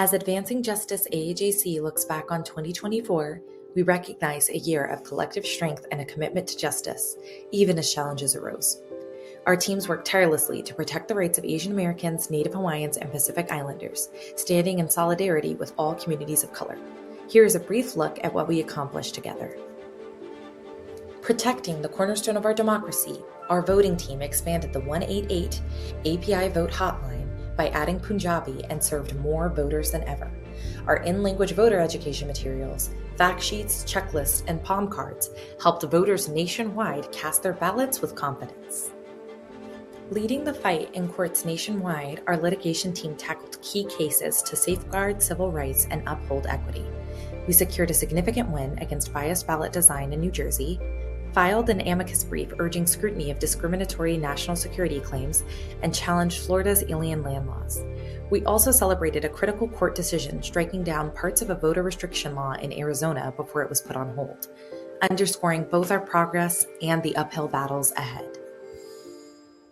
As Advancing Justice AAJC looks back on 2024, we recognize a year of collective strength and a commitment to justice, even as challenges arose. Our teams worked tirelessly to protect the rights of Asian Americans, Native Hawaiians, and Pacific Islanders, standing in solidarity with all communities of color. Here is a brief look at what we accomplished together. Protecting the cornerstone of our democracy, our voting team expanded the 188 API vote hotline by adding Punjabi and served more voters than ever. Our in-language voter education materials, fact sheets, checklists, and palm cards helped voters nationwide cast their ballots with confidence. Leading the fight in courts nationwide, our litigation team tackled key cases to safeguard civil rights and uphold equity. We secured a significant win against biased ballot design in New Jersey, filed an amicus brief urging scrutiny of discriminatory national security claims, and challenged Florida's alien land laws. We also celebrated a critical court decision striking down parts of a voter restriction law in Arizona before it was put on hold, underscoring both our progress and the uphill battles ahead.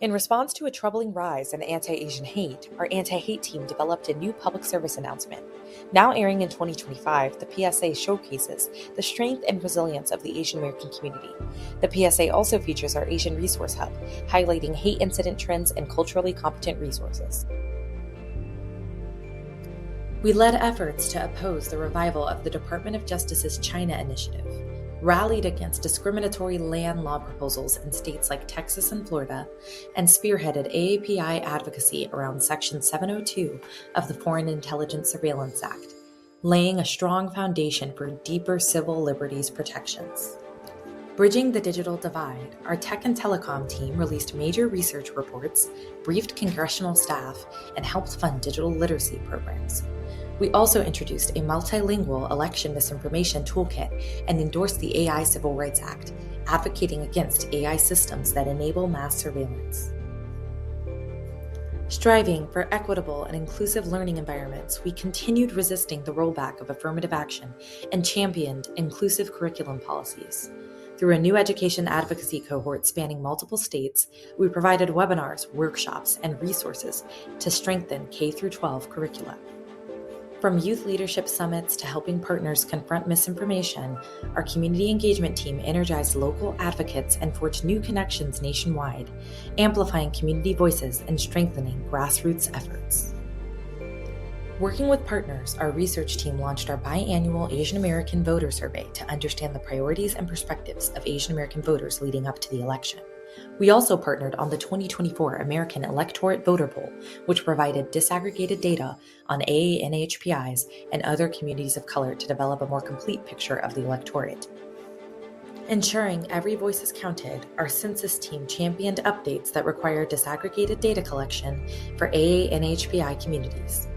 In response to a troubling rise in anti-Asian hate, our anti-hate team developed a new public service announcement. Now airing in 2025, the PSA showcases the strength and resilience of the Asian American community. The PSA also features our Asian Resource Hub, highlighting hate incident trends and culturally competent resources. We led efforts to oppose the revival of the Department of Justice's China Initiative, rallied against discriminatory land law proposals in states like Texas and Florida, and spearheaded AAPI advocacy around Section 702 of the Foreign Intelligence Surveillance Act, laying a strong foundation for deeper civil liberties protections. Bridging the digital divide, our tech and telecom team released major research reports, briefed congressional staff, and helped fund digital literacy programs. We also introduced a multilingual election misinformation toolkit and endorsed the AI Civil Rights Act, advocating against AI systems that enable mass surveillance. Striving for equitable and inclusive learning environments, we continued resisting the rollback of affirmative action and championed inclusive curriculum policies. Through a new education advocacy cohort spanning multiple states, we provided webinars, workshops, and resources to strengthen K-12 curricula. From youth leadership summits to helping partners confront misinformation, our community engagement team energized local advocates and forged new connections nationwide, amplifying community voices and strengthening grassroots efforts. Working with partners, our research team launched our biannual Asian American Voter Survey to understand the priorities and perspectives of Asian American voters leading up to the election. We also partnered on the 2024 American Electorate Voter Poll, which provided disaggregated data on AANHPIs and other communities of color to develop a more complete picture of the electorate. Ensuring every voice is counted, our census team championed updates that require disaggregated data collection for AANHPI communities.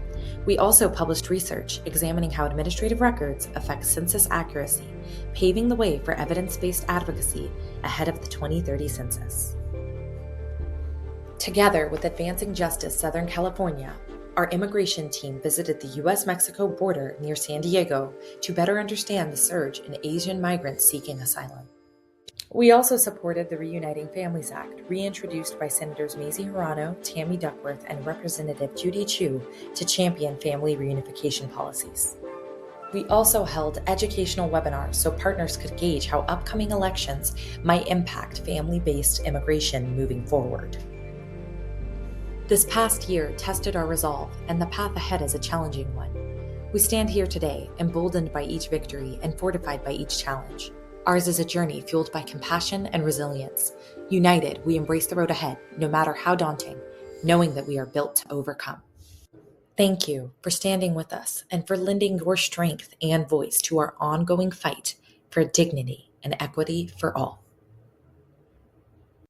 We also published research examining how administrative records affect census accuracy, paving the way for evidence-based advocacy ahead of the 2030 census. Together with Advancing Justice Southern California, our immigration team visited the U.S.-Mexico border near San Diego to better understand the surge in Asian migrants seeking asylum. We also supported the Reuniting Families Act, reintroduced by Senators Mazie Hirono, Tammy Duckworth, and Representative Judy Chu to champion family reunification policies. We also held educational webinars so partners could gauge how upcoming elections might impact family-based immigration moving forward. This past year tested our resolve, and the path ahead is a challenging one. We stand here today, emboldened by each victory and fortified by each challenge. Ours is a journey fueled by compassion and resilience. United, we embrace the road ahead, no matter how daunting, knowing that we are built to overcome. Thank you for standing with us and for lending your strength and voice to our ongoing fight for dignity and equity for all.